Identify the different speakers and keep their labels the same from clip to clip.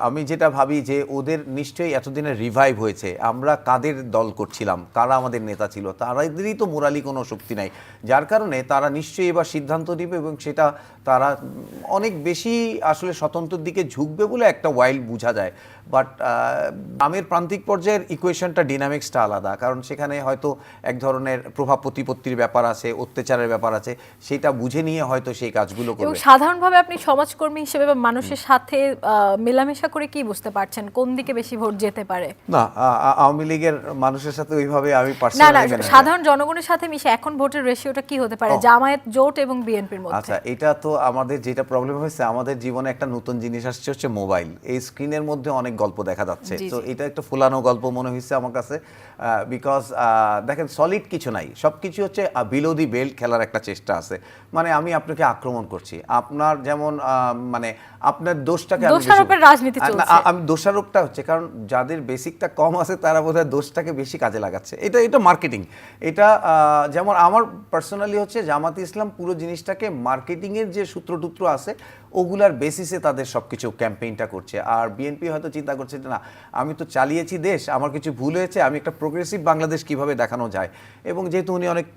Speaker 1: আমি যেটা ভাবি যে ওদের নিশ্চয়ই এতদিনের রিভাইভ হয়েছে, আমরা কাদের দল করছিলাম, কারা আমাদের নেতা ছিল, তাদেরই তো মোরালি কোনো শক্তি নাই, যার কারণে তারা নিশ্চয়ই এবার সিদ্ধান্ত নেবে এবং সেটা তারা অনেক বেশি আসলে স্বতন্ত্রের দিকে ঝুঁকবে বলে একটা ওয়াইল্ড বোঝা যায়। বাট গ্রামের প্রান্তিক পর্যায়ের ইকুয়েশনটা ডিনামিক্সটা আলাদা, কারণ সেখানে হয়তো এক ধরনের প্রভাব প্রতিপত্তির ব্যাপার আছে, অত্যাচারের ব্যাপার আছে, সেটা বুঝে নিয়ে হয়তো সেই কাজগুলো
Speaker 2: এবং
Speaker 1: করবে।
Speaker 2: সাধারণভাবে আপনি সমাজকর্মী হিসেবে বা মানুষের সাথে মেলামেশা করে কি বুঝতে পারছেন কোন দিকে বেশি ভোট যেতে পারে?
Speaker 1: না, আওয়ামী লীগের মানুষের সাথে ওইভাবে আমি
Speaker 2: না না,
Speaker 1: পার্সোনালি
Speaker 2: সাধারণ জনগণের সাথে মিশে এখন ভোটের রেশিওটা কি হতে পারে জামায়াত জোট এবং বিএনপির মধ্যে?
Speaker 1: আচ্ছা, এটা তো আমাদের যেটা প্রবলেম হয়েছে, আমাদের জীবনে একটা নতুন জিনিস আসছে হচ্ছে মোবাইল। এই স্ক্রিনের মধ্যে অনেক গল্প দেখা যাচ্ছে, তো এটা একটা ফুলানো গল্প মনে হয়েছে আমার কাছে। বিকজ দেখেন, সলিড কিছু নাই, সব কিছু হচ্ছে বিলো দি বেল্ট খেলার একটা চেষ্টা আছে। মানে আমি আপনাকে আক্রমণ করছি, আপনার যেমন মানে আপনার দোষটাকে
Speaker 2: দোষারোপের রাজনীতি চলছে।
Speaker 1: আমি দোষারোপটা হচ্ছে কারণ যাদের বেসিকটা কম আছে তারা বোধহয় দোষটাকে বেশি কাজে লাগাচ্ছে। এটা মার্কেটিং। এটা যেমন আমার পার্সোনালি হচ্ছে জামাতে ইসলাম পুরো জিনিসটাকে মার্কেটিংয়ের যে সূত্রটুত্র আছে ওগুলার বেসিসে তাদের সব কিছু ক্যাম্পেইনটা করছে। আর বিএনপি হয়তো চিন্তা করছে যে না, আমি তো চালিয়েছি দেশ, আমার কিছু ভুল হয়েছে, আমি একটা প্রোগ্রেসিভ বাংলাদেশ কিভাবে দেখানো যায়। এবং যেহেতু উনি অনেক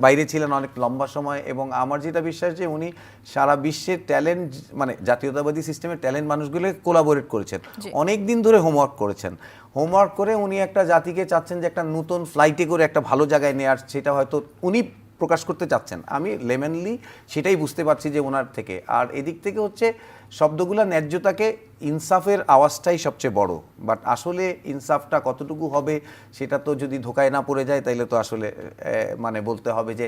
Speaker 1: বাইরে ছিলেন অনেক লম্বা সময়, এবং আমার যেটা বিশ্বাস যে উনি সারা বিশ্বের ট্যালেন্ট, মানে জাতীয়তাবাদী সিস্টেমের ট্যালেন্ট মানুষগুলোকে কোলাবোরেট করেছেন, অনেক দিন ধরে হোমওয়ার্ক করেছেন। হোমওয়ার্ক করে উনি একটা জাতিকে চাচ্ছেন যে একটা নতুন ফ্লাইটে করে একটা ভালো জায়গায় নেওয়ার, সেটা হয়তো উনি প্রকাশ করতে চাচ্ছেন। আমি লেমেনলি সেটাই বুঝতে পারছি যে ওনার থেকে। আর এদিক থেকে হচ্ছে শব্দগুলো ন্যায্যতাকে, ইনসাফের আওয়াজটাই সবচেয়ে বড়। বাট আসলে ইনসাফটা কতটুকু হবে সেটা তো যদি ধোকায় না পড়ে যায় তাইলে তো আসলে মানে বলতে হবে যে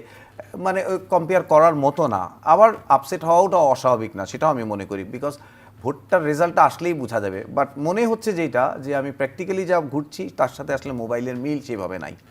Speaker 1: মানে কম্পেয়ার করার মতো না। আবার আপসেট হওয়াটা অস্বাভাবিক না, সেটাও আমি মনে করি, বিকজ ভোটটার রেজাল্টটা আসলেই বোঝা যাবে। বাট মনে হচ্ছে যেটা যে আমি প্র্যাকটিক্যালি যা ঘুরছি তার সাথে আসলে মোবাইলের মিল সেভাবে নাই।